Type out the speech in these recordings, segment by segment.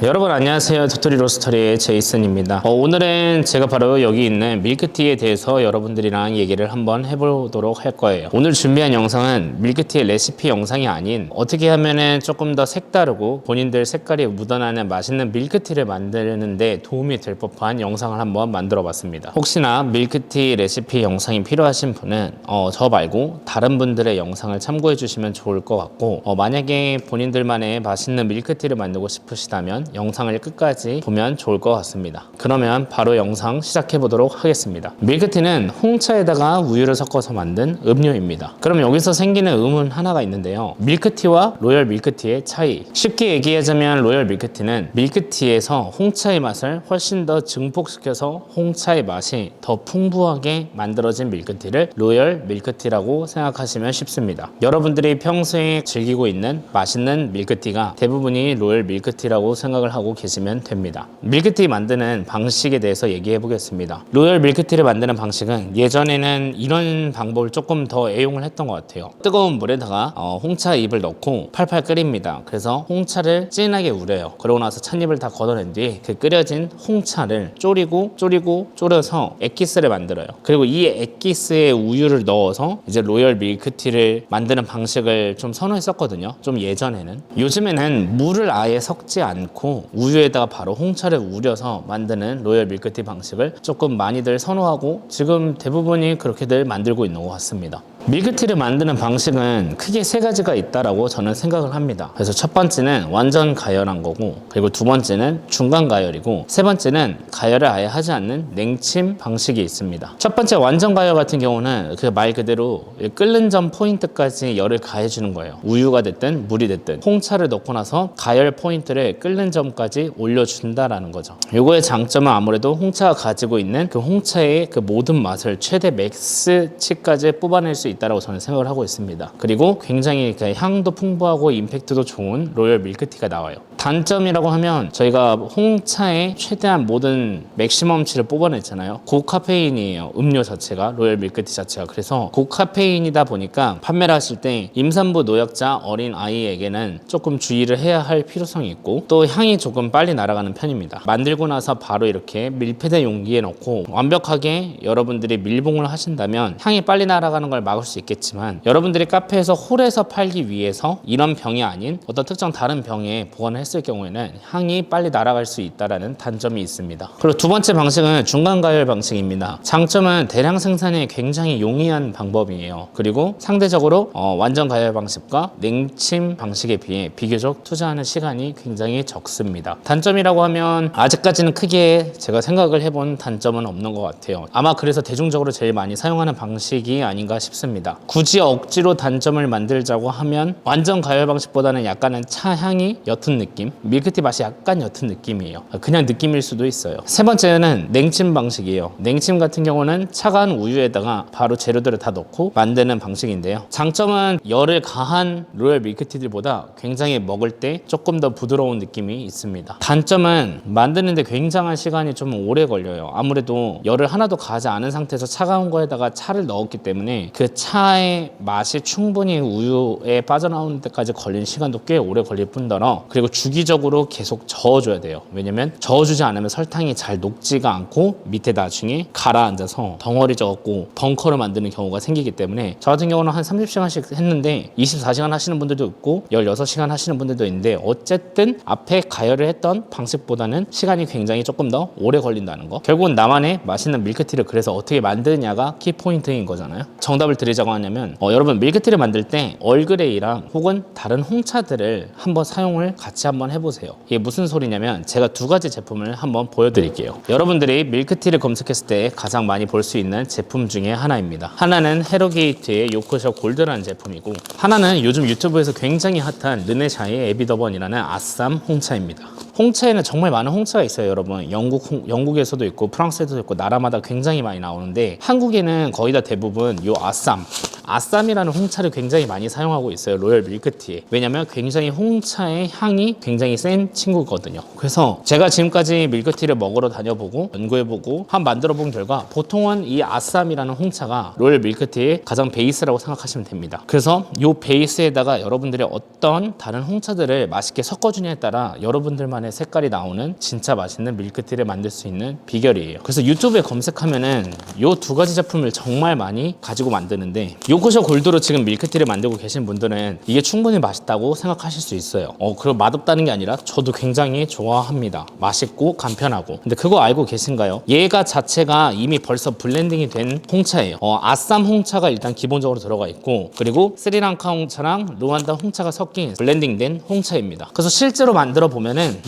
여러분 안녕하세요. 도토리 로스터리의 제이슨입니다. 오늘은 제가 바로 여기 있는 밀크티에 대해서 여러분들이랑 얘기를 한번 해보도록 할 거예요. 오늘 준비한 영상은 밀크티의 레시피 영상이 아닌 어떻게 하면은 조금 더 색다르고 본인들 색깔이 묻어나는 맛있는 밀크티를 만드는데 도움이 될 법한 영상을 한번 만들어 봤습니다. 혹시나 밀크티 레시피 영상이 필요하신 분은 저 말고 다른 분들의 영상을 참고해 주시면 좋을 것 같고 만약에 본인들만의 맛있는 밀크티를 만들고 싶으시다면 영상을 끝까지 보면 좋을 것 같습니다. 그러면 바로 영상 시작해 보도록 하겠습니다. 밀크티는 홍차에다가 우유를 섞어서 만든 음료입니다. 그럼 여기서 생기는 의문 하나가 있는데요. 밀크티와 로열 밀크티의 차이. 쉽게 얘기하자면 로열 밀크티는 밀크티에서 홍차의 맛을 훨씬 더 증폭시켜서 홍차의 맛이 더 풍부하게 만들어진 밀크티를 로열 밀크티라고 생각하시면 쉽습니다. 여러분들이 평소에 즐기고 있는 맛있는 밀크티가 대부분이 로열 밀크티라고 생각을 하고 계시면 됩니다. 밀크티 만드는 방식에 대해서 얘기해 보겠습니다. 로열 밀크티를 만드는 방식은 예전에는 이런 방법을 조금 더 애용을 했던 것 같아요. 뜨거운 물에다가 홍차 잎을 넣고 팔팔 끓입니다. 그래서 홍차를 진하게 우려요. 그러고 나서 찻잎을 다 걷어낸 뒤에 그 끓여진 홍차를 졸여서 액기스를 만들어요. 그리고 이 액기스에 우유를 넣어서 이제 로열 밀크티를 만드는 방식을 좀 선호했었거든요. 좀 예전에는. 요즘에는 물을 아예 섞지 않고 우유에다가 바로 홍차를 우려서 만드는 로열 밀크티 방식을 조금 많이들 선호하고 지금 대부분이 그렇게들 만들고 있는 것 같습니다. 밀크티를 만드는 방식은 크게 세 가지가 있다라고 저는 생각을 합니다. 그래서 첫 번째는 완전 가열한 거고, 그리고 두 번째는 중간 가열이고, 세 번째는 가열을 아예 하지 않는 냉침 방식이 있습니다. 첫 번째 완전 가열 같은 경우는 그 말 그대로 끓는 점 포인트까지 열을 가해주는 거예요. 우유가 됐든 물이 됐든 홍차를 넣고 나서 가열 포인트를 끓는 점까지 올려준다라는 거죠. 요거의 장점은 아무래도 홍차가 가지고 있는 그 홍차의 그 모든 맛을 최대 맥스치까지 뽑아낼 수 있다라고 저는 생각을 하고 있습니다. 그리고 굉장히 향도 풍부하고 임팩트도 좋은 로열 밀크티가 나와요. 단점이라고 하면 저희가 홍차의 최대한 모든 맥시멈치를 뽑아냈잖아요. 고카페인이에요. 음료 자체가, 로열 밀크티 자체가. 그래서 고카페인이다 보니까 판매를 하실 때 임산부 노약자 어린 아이에게는 조금 주의를 해야 할 필요성이 있고, 또 향이 조금 빨리 날아가는 편입니다. 만들고 나서 바로 이렇게 밀폐된 용기에 넣고 완벽하게 여러분들이 밀봉을 하신다면 향이 빨리 날아가는 걸 막을 수 있겠지만, 여러분들이 카페에서 홀에서 팔기 위해서 이런 병이 아닌 어떤 특정 다른 병에 보관을 했을 경우에는 향이 빨리 날아갈 수 있다는 단점이 있습니다. 그리고 두 번째 방식은 중간 가열 방식입니다. 장점은 대량 생산이 굉장히 용이한 방법이에요. 그리고 상대적으로 완전 가열 방식과 냉침 방식에 비해 비교적 투자하는 시간이 굉장히 적습니다. 단점이라고 하면 아직까지는 크게 제가 생각을 해본 단점은 없는 것 같아요. 아마 그래서 대중적으로 제일 많이 사용하는 방식이 아닌가 싶습니다. 굳이 억지로 단점을 만들자고 하면 완전 가열 방식보다는 약간은 차 향이 옅은 느낌, 밀크티 맛이 약간 옅은 느낌이에요. 그냥 느낌일 수도 있어요. 세 번째는 냉침 방식이에요. 냉침 같은 경우는 차가운 우유에다가 바로 재료들을 다 넣고 만드는 방식인데요. 장점은 열을 가한 로열 밀크티들보다 굉장히 먹을 때 조금 더 부드러운 느낌이 있습니다. 단점은 만드는데 굉장한 시간이 좀 오래 걸려요. 아무래도 열을 하나도 가하지 않은 상태에서 차가운 거에다가 차를 넣었기 때문에 그 차의 맛이 충분히 우유에 빠져나오는 데까지 걸리는 시간도 꽤 오래 걸릴 뿐더러, 그리고 주기적으로 계속 저어줘야 돼요. 왜냐면 저어주지 않으면 설탕이 잘 녹지가 않고 밑에 나중에 가라앉아서 덩어리 져갖고 벙커를 만드는 경우가 생기기 때문에, 저 같은 경우는 한 30시간씩 했는데 24시간 하시는 분들도 있고 16시간 하시는 분들도 있는데, 어쨌든 앞에 가열을 했던 방식보다는 시간이 굉장히 조금 더 오래 걸린다는 거. 결국은 나만의 맛있는 밀크티를 그래서 어떻게 만드냐가 키포인트인 거잖아요. 정답을 드리자고 하냐면 여러분 밀크티를 만들 때 얼그레이랑 혹은 다른 홍차들을 한번 사용을 같이 한번 해보세요. 이게 무슨 소리냐면 제가 두 가지 제품을 한번 보여드릴게요. 여러분들이 밀크티를 검색했을 때 가장 많이 볼 수 있는 제품 중에 하나입니다. 하나는 헤로게이트의 요크셔 골드라는 제품이고, 하나는 요즘 유튜브에서 굉장히 핫한 르네샤의 에비더번이라는 아쌈 홍차입니다. 홍차에는 정말 많은 홍차가 있어요, 여러분. 영국에서도 있고 프랑스에서도 있고 나라마다 굉장히 많이 나오는데, 한국에는 거의 다 대부분 요 아쌈 아쌈이라는 홍차를 굉장히 많이 사용하고 있어요. 로열 밀크티에. 왜냐면 굉장히 홍차의 향이 굉장히 센 친구거든요. 그래서 제가 지금까지 밀크티를 먹으러 다녀보고 연구해보고 한 만들어본 결과 보통은 이 아쌈이라는 홍차가 로열 밀크티의 가장 베이스라고 생각하시면 됩니다. 그래서 이 베이스에다가 여러분들이 어떤 다른 홍차들을 맛있게 섞어주냐에 따라 여러분들만의 색깔이 나오는 진짜 맛있는 밀크티를 만들 수 있는 비결이에요. 그래서 유튜브에 검색하면은 이 두 가지 제품을 정말 많이 가지고 만드는데 요코셔 골드로 지금 밀크티를 만들고 계신 분들은 이게 충분히 맛있다고 생각하실 수 있어요. 그리고 맛없다는 게 아니라 저도 굉장히 좋아합니다. 맛있고 간편하고. 근데 그거 알고 계신가요? 얘가 자체가 이미 벌써 블렌딩이 된 홍차예요. 아쌈 홍차가 일단 기본적으로 들어가 있고, 그리고 스리랑카 홍차랑 루안다 홍차가 섞인 블렌딩된 홍차입니다. 그래서 실제로 만들어 보면은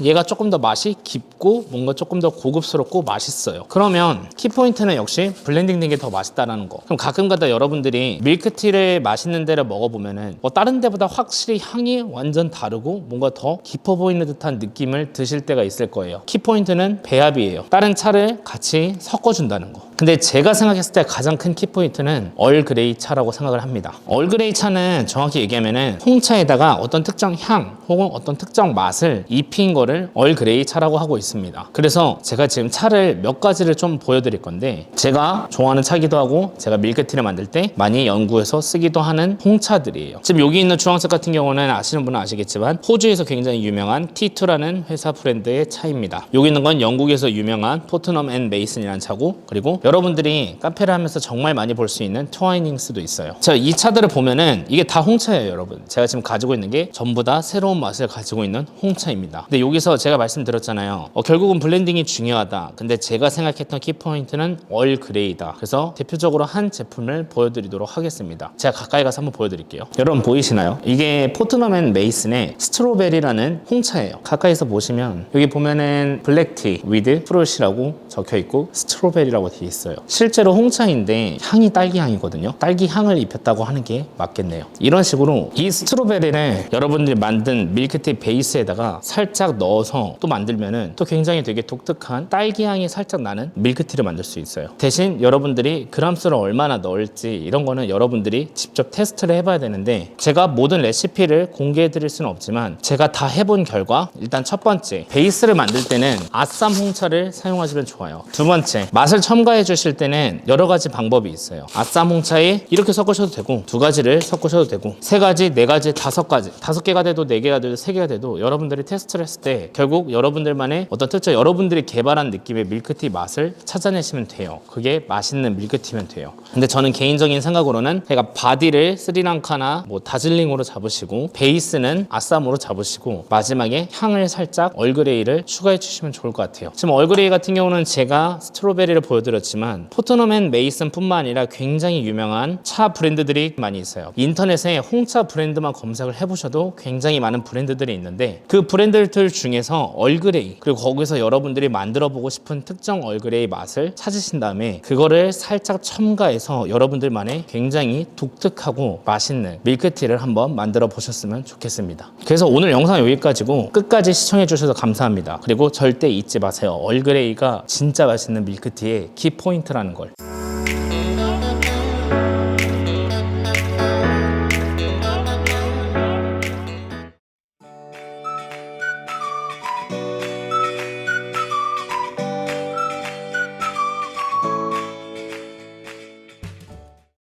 얘가 조금 더 맛이 깊고 뭔가 조금 더 고급스럽고 맛있어요. 그러면 키포인트는 역시 블렌딩된 게 더 맛있다라는 거. 그럼 가끔가다 여러분들이 밀크티를 맛있는 데를 먹어보면은 다른 데보다 확실히 향이 완전 다르고 뭔가 더 깊어 보이는 듯한 느낌을 드실 때가 있을 거예요. 키포인트는 배합이에요. 다른 차를 같이 섞어준다는 거. 근데 제가 생각했을 때 가장 큰 키포인트는 얼그레이 차라고 생각을 합니다. 얼그레이 차는 정확히 얘기하면은 홍차에다가 어떤 특정 향 혹은 어떤 특정 맛을 입힌 거를 얼그레이 차라고 하고 있습니다. 그래서 제가 지금 차를 몇 가지를 좀 보여드릴 건데, 제가 좋아하는 차기도 하고 제가 밀크티를 만들 때 많이 연구해서 쓰기도 하는 홍차들이에요. 지금 여기 있는 주황색 같은 경우는 아시는 분은 아시겠지만 호주에서 굉장히 유명한 T2라는 회사 브랜드의 차입니다. 여기 있는 건 영국에서 유명한 포트넘 앤 메이슨이라는 차고, 그리고 여러분들이 카페를 하면서 정말 많이 볼 수 있는 트와이닝스도 있어요. 자, 이 차들을 보면은 이게 다 홍차예요, 여러분. 제가 지금 가지고 있는 게 전부 다 새로운 맛을 가지고 있는 홍차입니다. 근데 여기서 제가 말씀드렸잖아요. 결국은 블렌딩이 중요하다. 근데 제가 생각했던 키포인트는 얼그레이다. 그래서 대표적으로 한 제품을 보여드리도록 하겠습니다. 제가 가까이 가서 한번 보여드릴게요. 여러분 보이시나요? 이게 포트넘 앤 메이슨의 스트로베리라는 홍차예요. 가까이서 보시면 여기 보면은 블랙티 위드 프루시라고 적혀 있고 스트로베리라고 되어 있어요. 실제로 홍차인데 향이 딸기 향이거든요. 딸기 향을 입혔다고 하는 게 맞겠네요. 이런 식으로 이 스트로베리를 여러분들이 만든 밀크티 베이스에다가 살짝 넣어서 또 만들면은 또 굉장히 되게 독특한 딸기 향이 살짝 나는 밀크티를 만들 수 있어요. 대신 여러분들이 그람수를 얼마나 넣을지 이런 거는 여러분들이 직접 테스트를 해봐야 되는데, 제가 모든 레시피를 공개해 드릴 수는 없지만 제가 다 해본 결과, 일단 첫 번째, 베이스를 만들 때는 아쌈 홍차를 사용하시면 좋아요. 두 번째, 맛을 첨가해 주실 때는 여러 가지 방법이 있어요. 아쌈 홍차에 이렇게 섞으셔도 되고, 두 가지를 섞으셔도 되고, 세 가지, 네 가지, 다섯 가지, 5개가 돼도 4개가 돼도 3개가 돼도 여러분들이 테스트를 했을 때 결국 여러분들만의 어떤 특정, 여러분들이 개발한 느낌의 밀크티 맛을 찾아내시면 돼요. 그게 맛있는 밀크티면 돼요. 근데 저는 개인적인 생각으로는 제가 바디를 스리랑카나 다즐링으로 잡으시고 베이스는 아쌈으로 잡으시고 마지막에 향을 살짝 얼그레이를 추가해 주시면 좋을 것 같아요. 지금 얼그레이 같은 경우는 제가 스트로베리를 보여드렸지만 포트넘 앤 메이슨 뿐만 아니라 굉장히 유명한 차 브랜드들이 많이 있어요. 인터넷에 홍차 브랜드만 검색을 해보셔도 굉장히 많은 브랜드들이 있는데, 그 브랜드들 중에서 얼그레이, 그리고 거기서 여러분들이 만들어 보고 싶은 특정 얼그레이 맛을 찾으신 다음에 그거를 살짝 첨가해서 여러분들만의 굉장히 독특하고 맛있는 밀크티를 한번 만들어 보셨으면 좋겠습니다. 그래서 오늘 영상 여기까지고, 끝까지 시청해 주셔서 감사합니다. 그리고 절대 잊지 마세요. 얼그레이가 진짜 맛있는 밀크티의 키포인트라는 걸.